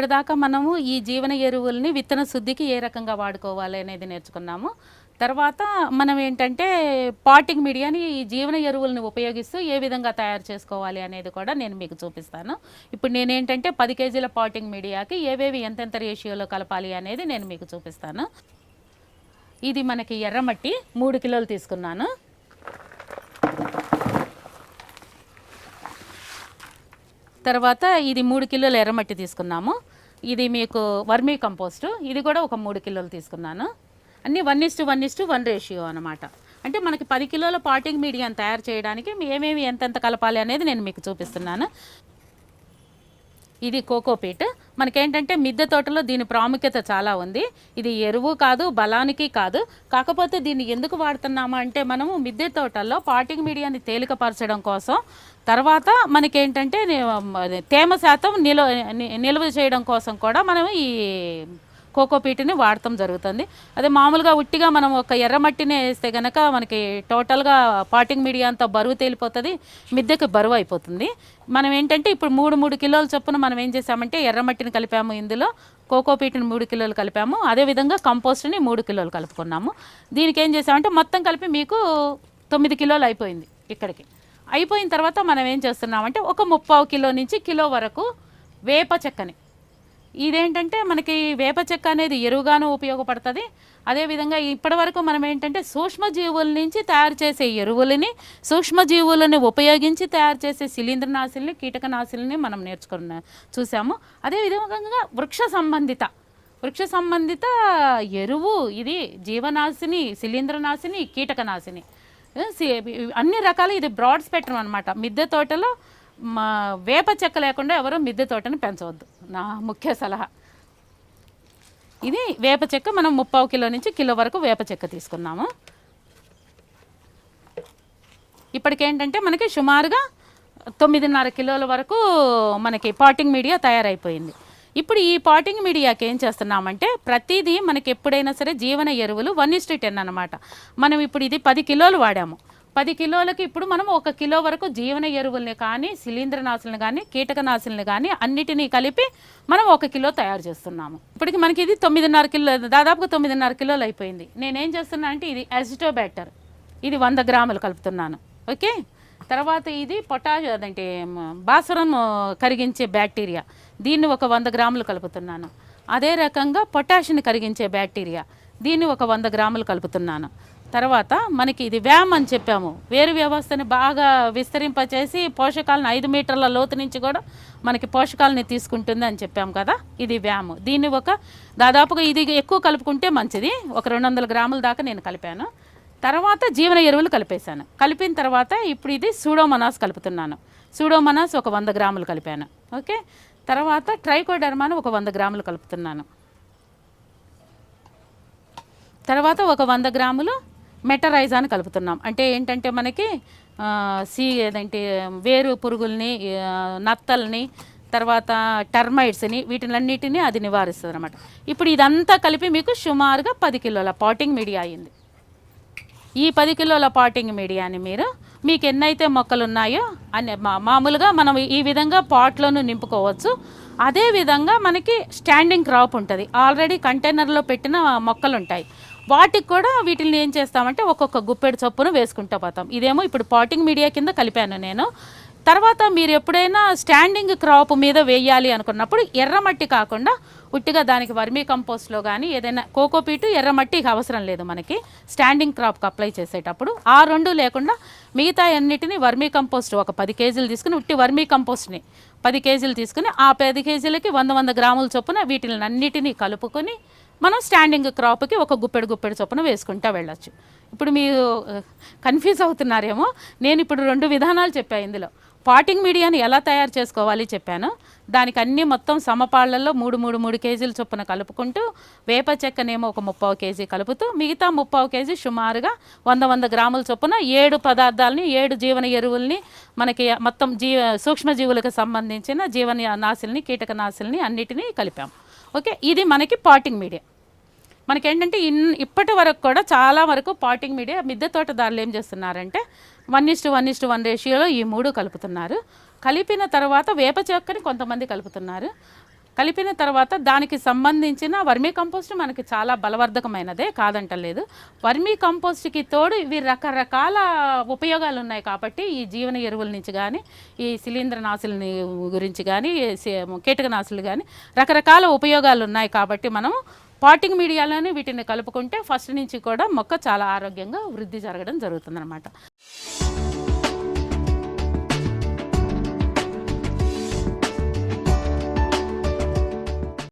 ఇప్పటిదాకా మనము ఈ జీవన ఎరువుల్ని విత్తన శుద్ధికి ఏ రకంగా వాడుకోవాలి అనేది నేర్చుకున్నాము. తర్వాత మనం ఏంటంటే పాటింగ్ మీడియాని ఈ జీవన ఎరువులను ఉపయోగిస్తూ ఏ విధంగా తయారు చేసుకోవాలి అనేది కూడా నేను మీకు చూపిస్తాను. ఇప్పుడు నేనేంటంటే 10 కేజీల పాటింగ్ మీడియాకి ఏవేవి ఎంతెంత రేషియోలో కలపాలి అనేది నేను మీకు చూపిస్తాను. ఇది మనకి ఎర్రమట్టి 3 కిలోలు తీసుకున్నాను. తర్వాత ఇది 3 కిలోల ఎర్రమట్టి తీసుకున్నాము. ఇది మీకు వర్మీ కంపోస్టు, ఇది కూడా ఒక 3 కిలోలు తీసుకున్నాను. అన్నీ 1:1:1 రేషియో అనమాట. అంటే మనకి 10 కిలోల పాటింగ్ మీడియాని తయారు చేయడానికి ఏమేమి ఎంతెంత కలపాలి అనేది నేను మీకు చూపిస్తున్నాను. ఇది కోకోపీట్. మనకేంటంటే మిద్దె తోటలో దీని ప్రాముఖ్యత చాలా ఉంది. ఇది ఎరువు కాదు, బలానికి కాదు. కాకపోతే దీన్ని ఎందుకు వాడుతున్నామా అంటే మనము మిద్దె తోటల్లో పాటింగ్ మీడియాని తేలికపరచడం కోసం, తర్వాత మనకేంటంటే తేమ శాతం నిల్వ చేయడం కోసం కూడా మనం ఈ కోకోపీట్ని వాడటం జరుగుతుంది. అదే మామూలుగా ఉట్టిగా మనం ఒక ఎర్రమట్టిని వేస్తే కనుక మనకి టోటల్గా పాటింగ్ మీడియా అంతా బరువు తేలిపోతుంది, మిద్దెకి బరువు అయిపోతుంది. మనం ఏంటంటే ఇప్పుడు 3 కిలోల చొప్పున మనం ఏం చేసామంటే ఎర్రమట్టిని కలిపాము, ఇందులో కోకోపీట్ని 3 కిలోలు కలిపాము, అదేవిధంగా కంపోస్ట్ని 3 కిలోలు కలుపుకున్నాము. దీనికి ఏం చేసామంటే మొత్తం కలిపి మీకు 9 కిలోలు అయిపోయింది. ఇక్కడికి అయిపోయిన తర్వాత మనం ఏం చేస్తున్నామంటే ఒక 3/4 కిలో నుంచి కిలో వరకు వేప చెక్కని, ఇదేంటంటే మనకి వేప చెక్క అనేది ఎరువుగాను ఉపయోగపడుతుంది. అదేవిధంగా ఇప్పటి వరకు మనం ఏంటంటే సూక్ష్మజీవుల నుంచి తయారు చేసే ఎరువులని, సూక్ష్మజీవులను ఉపయోగించి తయారు చేసే శిలీంద్రనాశుల్ని, కీటకనాశుల్ని మనం చూసాము. అదేవిధంగా వృక్ష సంబంధిత ఎరువు ఇది జీవనాశిని, శిలీంద్రనాశిని, కీటకనాశిని, అన్ని రకాలు. ఇది బ్రాడ్ స్పెక్ట్రమ్ అనమాట. మిద్దె తోటలో వేప చెక్క లేకుండా ఎవరో మిద్దె తోటని పెంచవద్దు, నా ముఖ్య సలహా. ఇది వేప చెక్క మనం 3/4 కిలో నుంచి కిలో వరకు వేప చెక్క తీసుకున్నాము. ఇప్పటికేంటంటే మనకి సుమారుగా 9.5 కిలోల వరకు మనకి పాటింగ్ మీడియా తయారైపోయింది. ఇప్పుడు ఈ పాటింగ్ మీడియాకి ఏం చేస్తున్నామంటే ప్రతిదీ మనకి ఎప్పుడైనా సరే జీవన ఎరువులు 1:10 అనమాట. మనం ఇప్పుడు ఇది 10 కిలోలు వాడాము. 10 కిలోలకి ఇప్పుడు మనం 1 కిలో వరకు జీవన ఎరువుల్ని కానీ, శిలీంద్రనాశుల్ని కానీ, కీటకనాశుల్ని కానీ అన్నిటినీ కలిపి మనం 1 కిలో తయారు చేస్తున్నాము. ఇప్పటికి మనకి ఇది 9.5 కిలో, దాదాపుగా 9.5 కిలోలు అయిపోయింది. నేనేం చేస్తున్నా అంటే ఇది అజిటోబ్యాక్టర్, ఇది 100 గ్రాములు కలుపుతున్నాను. ఓకే. తర్వాత ఇది అదంటే భాస్వరం కరిగించే బ్యాక్టీరియా, దీన్ని ఒక 100 గ్రాములు కలుపుతున్నాను. అదే రకంగా పొటాషియం కరిగించే బ్యాక్టీరియా, దీన్ని ఒక 100 గ్రాములు కలుపుతున్నాను. తర్వాత మనకి ఇది వ్యామ్ అని చెప్పాము, వేరు వ్యవస్థని బాగా విస్తరింపచేసి పోషకాలను 5 మీటర్ల లోతు నుంచి కూడా మనకి పోషకాలని తీసుకుంటుంది అని చెప్పాము కదా, ఇది వ్యామ్. దీన్ని దాదాపుగా ఇది ఎక్కువ కలుపుకుంటే మంచిది, ఒక 200 గ్రాముల దాకా నేను కలిపాను. తర్వాత జీవన ఎరువులు కలిపేశాను. కలిపిన తర్వాత ఇప్పుడు ఇది సూడోమోనాస్ కలుపుతున్నాను. సూడోమోనాస్ ఒక 100 గ్రాములు కలిపాను. ఓకే. తర్వాత ట్రైకోడర్మాను ఒక 100 గ్రాములు కలుపుతున్నాను. తర్వాత ఒక 100 గ్రాములు మెటరైజాని కలుపుతున్నాం. అంటే ఏంటంటే మనకి ఏదంటే వేరు పురుగుల్ని, నత్తల్ని, తర్వాత టర్మైట్స్ని, వీటినన్నిటినీ అది నివారిస్తుంది అనమాట. ఇప్పుడు ఇదంతా కలిపి మీకు సుమారుగా 10 కిలోల పాటింగ్ మీడియా అయింది. ఈ 10 కిలోల పాటింగ్ మీడియాని మీకు ఎన్నైతే మొక్కలు ఉన్నాయో అన్ని మామూలుగా మనం ఈ విధంగా పాట్లోనూ నింపుకోవచ్చు. అదేవిధంగా మనకి స్టాండింగ్ క్రాప్ ఉంటుంది, ఆల్రెడీ కంటైనర్లో పెట్టిన మొక్కలు ఉంటాయి, వాటికి కూడా వీటిని ఏం చేస్తామంటే ఒక్కొక్క గుప్పెడు చొప్పున వేసుకుంటూ పోతాం. ఇదేమో ఇప్పుడు పాటింగ్ మీడియా కింద కలిపాను నేను. తర్వాత మీరు ఎప్పుడైనా స్టాండింగ్ క్రాప్ మీద వేయాలి అనుకున్నప్పుడు ఎర్రమట్టి కాకుండా ఉట్టిగా దానికి వర్మీ కంపోస్ట్లో కానీ ఏదైనా కోకోపీటు, ఎర్రమట్టి అవసరం లేదు మనకి స్టాండింగ్ క్రాప్కి అప్లై చేసేటప్పుడు. ఆ రెండు లేకుండా మిగతా అన్నిటిని వర్మీ కంపోస్ట్ ఒక 10 కేజీలు తీసుకుని, ఉట్టి వర్మీ కంపోస్ట్ని 10 కేజీలు తీసుకుని, ఆ 10 కేజీలకి 100 గ్రాముల చొప్పున వీటిని అన్నిటినీ కలుపుకొని మనం స్టాండింగ్ క్రాప్కి ఒక గుప్పెడు చొప్పున వేసుకుంటూ వెళ్ళచ్చు. ఇప్పుడు మీరు కన్ఫ్యూజ్ అవుతున్నారేమో, నేను ఇప్పుడు 2 విధానాలు చెప్పాను. ఇందులో పాటింగ్ మీడియాని ఎలా తయారు చేసుకోవాలి చెప్పాను, దానికి అన్నీ మొత్తం సమపాళ్లలో 3 కేజీల చొప్పున కలుపుకుంటూ, వేప చెక్కనేమో ఒక 3/4 కేజీ కలుపుతూ, మిగతా 3/4 కేజీ సుమారుగా 100 గ్రాముల చొప్పున 7 పదార్థాలని, 7 జీవన ఎరువుల్ని, మనకి మొత్తం సూక్ష్మజీవులకు సంబంధించిన జీవనాశుల్ని, కీటకనాశుల్ని అన్నిటినీ కలిపాం. ఓకే. ఇది మనకి పాటింగ్ మీడియా. మనకేంటంటే ఇప్పటి వరకు కూడా చాలా వరకు పాటింగ్ మీడియా మిద్దె తోటదారులు ఏం చేస్తున్నారంటే 1:1:1 రేషియోలో ఈ 3 కలుపుతున్నారు. కలిపిన తర్వాత వేప చెక్కని కొంతమంది కలుపుతున్నారు. కలిపిన తర్వాత దానికి సంబంధించిన వర్మీ కంపోస్ట్ మనకి చాలా బలవర్ధకమైనదే, కాదంటలేదు. వర్మీ కంపోస్ట్కి తోడు ఇవి రకరకాల ఉపయోగాలు ఉన్నాయి కాబట్టి ఈ జీవన ఎరువుల నుంచి కానీ, ఈ శిలీంద్రనాశులని గురించి కానీ, కీటకనాశులు కానీ రకరకాల ఉపయోగాలు ఉన్నాయి కాబట్టి మనం పాటింగ్ మీడియాలోనే వీటిని కలుపుకుంటే ఫస్ట్ నుంచి కూడా మొక్క చాలా ఆరోగ్యంగా వృద్ధి జరగడం జరుగుతుందన్నమాట.